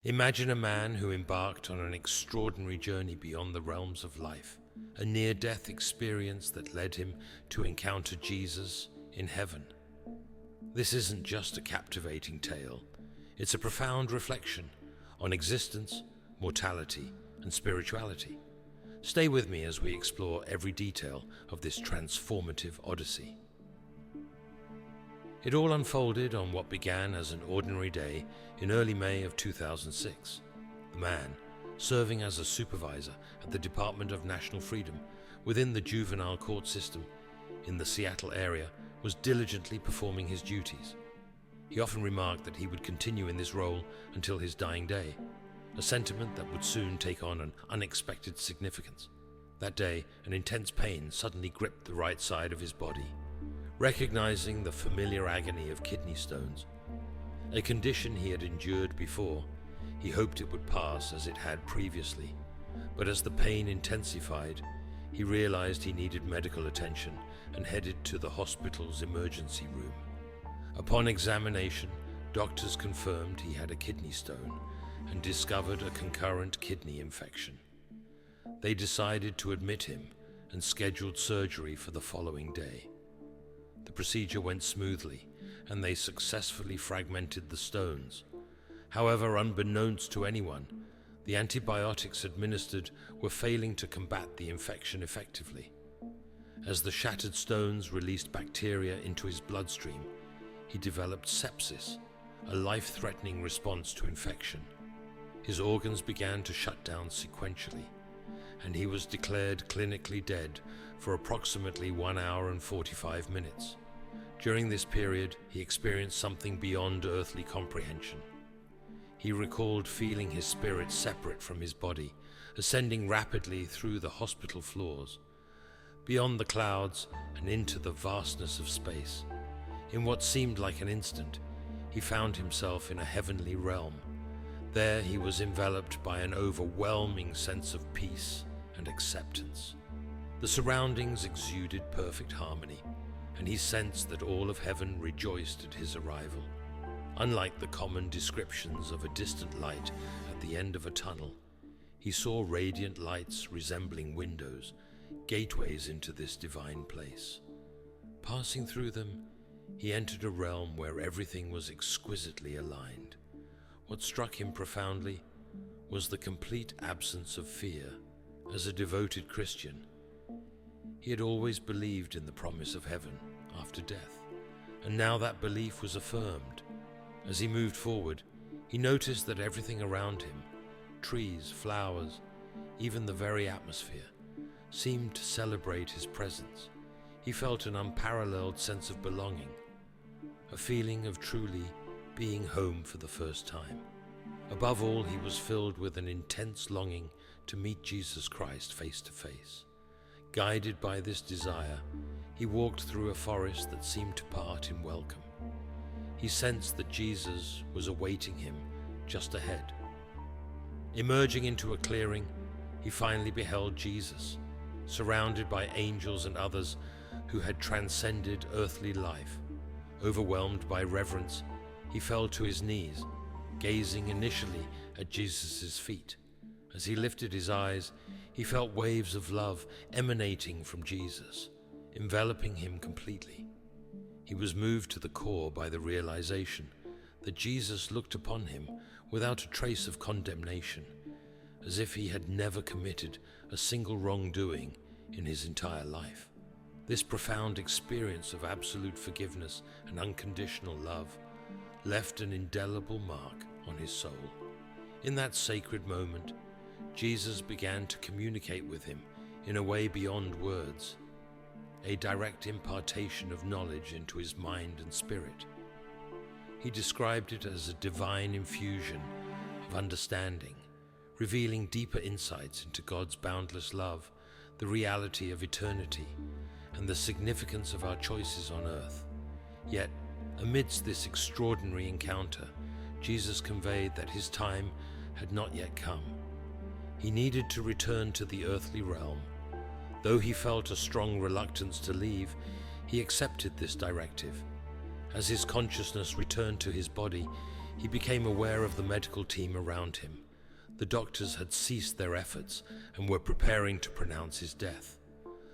Imagine a man who embarked on an extraordinary journey beyond the realms of life, a near-death experience that led him to encounter Jesus in heaven. This isn't just a captivating tale, it's a profound reflection on existence, mortality, and spirituality. Stay with me as we explore every detail of this transformative odyssey. It all unfolded on what began as an ordinary day in early May of 2006. The man, serving as a supervisor at the Department of National Freedom within the juvenile court system in the Seattle area, was diligently performing his duties. He often remarked that he would continue in this role until his dying day, a sentiment that would soon take on an unexpected significance. That day, an intense pain suddenly gripped the right side of his body. Recognizing the familiar agony of kidney stones, a condition he had endured before, he hoped it would pass as it had previously. But as the pain intensified, he realized he needed medical attention and headed to the hospital's emergency room. Upon examination, doctors confirmed he had a kidney stone and discovered a concurrent kidney infection. They decided to admit him and scheduled surgery for the following day. The procedure went smoothly, and they successfully fragmented the stones. However, unbeknownst to anyone, the antibiotics administered were failing to combat the infection effectively. As the shattered stones released bacteria into his bloodstream, he developed sepsis, a life-threatening response to infection. His organs began to shut down sequentially, and he was declared clinically dead for approximately 1 hour and 45 minutes. During this period, he experienced something beyond earthly comprehension. He recalled feeling his spirit separate from his body, ascending rapidly through the hospital floors, beyond the clouds and into the vastness of space. In what seemed like an instant, he found himself in a heavenly realm. There he was enveloped by an overwhelming sense of peace and acceptance. The surroundings exuded perfect harmony, and he sensed that all of heaven rejoiced at his arrival. Unlike the common descriptions of a distant light at the end of a tunnel, he saw radiant lights resembling windows, gateways into this divine place. Passing through them, he entered a realm where everything was exquisitely aligned. What struck him profoundly was the complete absence of fear. As a devoted Christian, he had always believed in the promise of heaven after death, and now that belief was affirmed. As he moved forward, he noticed that everything around him, trees, flowers, even the very atmosphere, seemed to celebrate his presence. He felt an unparalleled sense of belonging, a feeling of truly being home for the first time. Above all, he was filled with an intense longing to meet Jesus Christ face to face. Guided by this desire, he walked through a forest that seemed to part in welcome. He sensed that Jesus was awaiting him just ahead. Emerging into a clearing, he finally beheld Jesus, surrounded by angels and others who had transcended earthly life. Overwhelmed by reverence, he fell to his knees, gazing initially at Jesus' feet. As he lifted his eyes, he felt waves of love emanating from Jesus, enveloping him completely. He was moved to the core by the realization that Jesus looked upon him without a trace of condemnation, as if he had never committed a single wrongdoing in his entire life. This profound experience of absolute forgiveness and unconditional love left an indelible mark on his soul. In that sacred moment, Jesus began to communicate with him in a way beyond words, a direct impartation of knowledge into his mind and spirit. He described it as a divine infusion of understanding, revealing deeper insights into God's boundless love, the reality of eternity, and the significance of our choices on earth. Yet, amidst this extraordinary encounter, Jesus conveyed that his time had not yet come. He needed to return to the earthly realm. Though he felt a strong reluctance to leave, he accepted this directive. As his consciousness returned to his body, He became aware of the medical team around him. The doctors had ceased their efforts and were preparing to pronounce his death.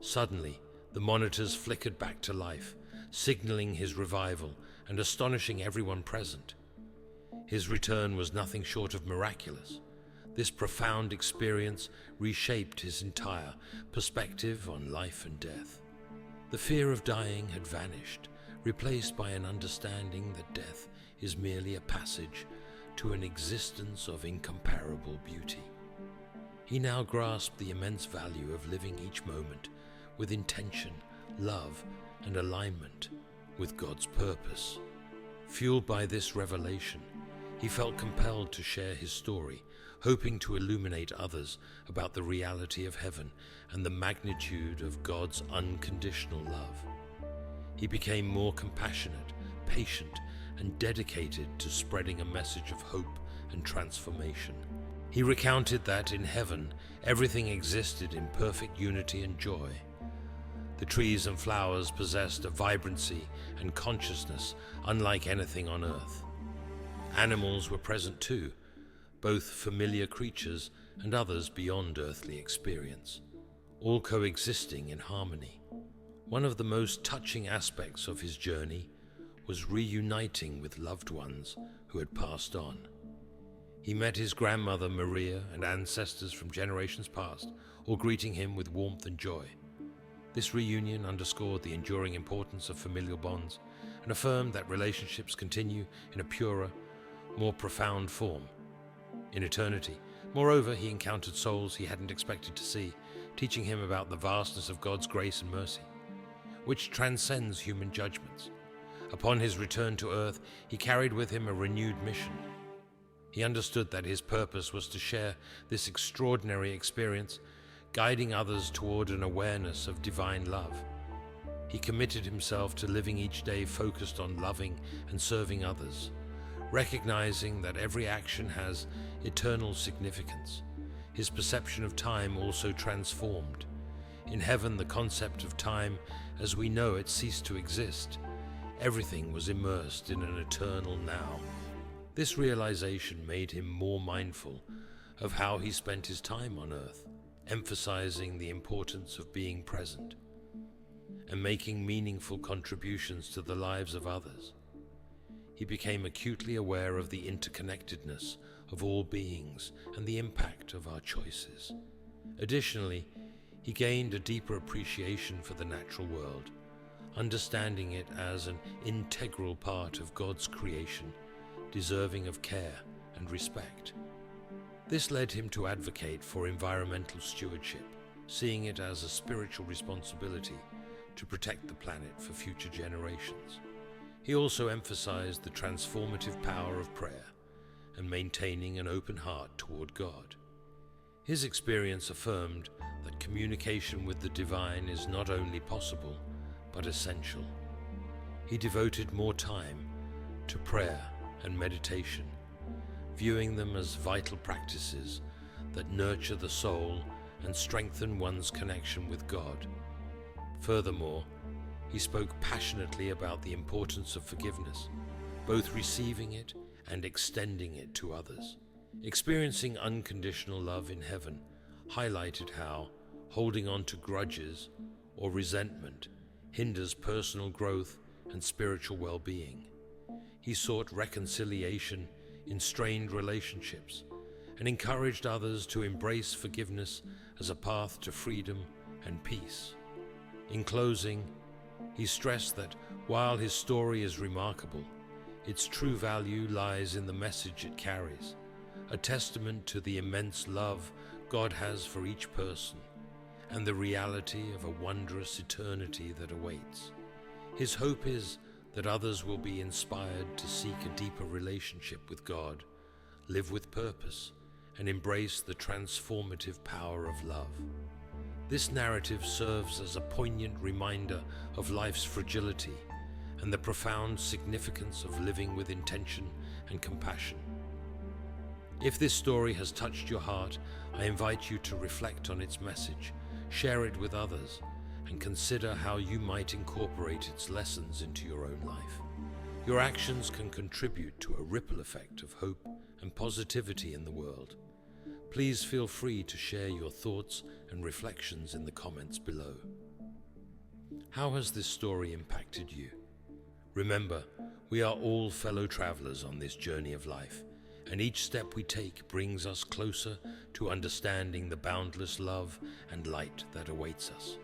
Suddenly, the monitors flickered back to life, signaling his revival and astonishing everyone present. His return was nothing short of miraculous. This profound experience reshaped his entire perspective on life and death. The fear of dying had vanished, replaced by an understanding that death is merely a passage to an existence of incomparable beauty. He now grasped the immense value of living each moment with intention, love, and alignment with God's purpose. Fueled by this revelation, he felt compelled to share his story, hoping to illuminate others about the reality of heaven and the magnitude of God's unconditional love. He became more compassionate, patient, and dedicated to spreading a message of hope and transformation. He recounted that in heaven, everything existed in perfect unity and joy. The trees and flowers possessed a vibrancy and consciousness unlike anything on earth. Animals were present too, both familiar creatures and others beyond earthly experience, all coexisting in harmony. One of the most touching aspects of his journey was reuniting with loved ones who had passed on. He met his grandmother Maria and ancestors from generations past, all greeting him with warmth and joy. This reunion underscored the enduring importance of familial bonds and affirmed that relationships continue in a purer, more profound form in eternity. Moreover, he encountered souls he hadn't expected to see, teaching him about the vastness of God's grace and mercy, which transcends human judgments. Upon his return to earth, he carried with him a renewed mission. He understood that his purpose was to share this extraordinary experience, guiding others toward an awareness of divine love. He committed himself to living each day focused on loving and serving others, recognizing that every action has eternal significance. His perception of time also transformed. In heaven, the concept of time as we know it ceased to exist. Everything was immersed in an eternal now. This realization made him more mindful of how he spent his time on earth, emphasizing the importance of being present and making meaningful contributions to the lives of others. He became acutely aware of the interconnectedness of all beings and the impact of our choices. Additionally, he gained a deeper appreciation for the natural world, understanding it as an integral part of God's creation, deserving of care and respect. This led him to advocate for environmental stewardship, seeing it as a spiritual responsibility to protect the planet for future generations. He also emphasized the transformative power of prayer and maintaining an open heart toward God. His experience affirmed that communication with the divine is not only possible, but essential. He devoted more time to prayer and meditation, viewing them as vital practices that nurture the soul and strengthen one's connection with God. Furthermore, he spoke passionately about the importance of forgiveness, both receiving it and extending it to others. Experiencing unconditional love in heaven highlighted how holding on to grudges or resentment hinders personal growth and spiritual well-being. He sought reconciliation in strained relationships and encouraged others to embrace forgiveness as a path to freedom and peace. In closing, he stressed that while his story is remarkable, its true value lies in the message it carries, a testament to the immense love God has for each person and the reality of a wondrous eternity that awaits. His hope is that others will be inspired to seek a deeper relationship with God, live with purpose, and embrace the transformative power of love. This narrative serves as a poignant reminder of life's fragility and the profound significance of living with intention and compassion. If this story has touched your heart, I invite you to reflect on its message, share it with others, and consider how you might incorporate its lessons into your own life. Your actions can contribute to a ripple effect of hope and positivity in the world. Please feel free to share your thoughts and reflections in the comments below. How has this story impacted you? Remember, we are all fellow travelers on this journey of life, and each step we take brings us closer to understanding the boundless love and light that awaits us.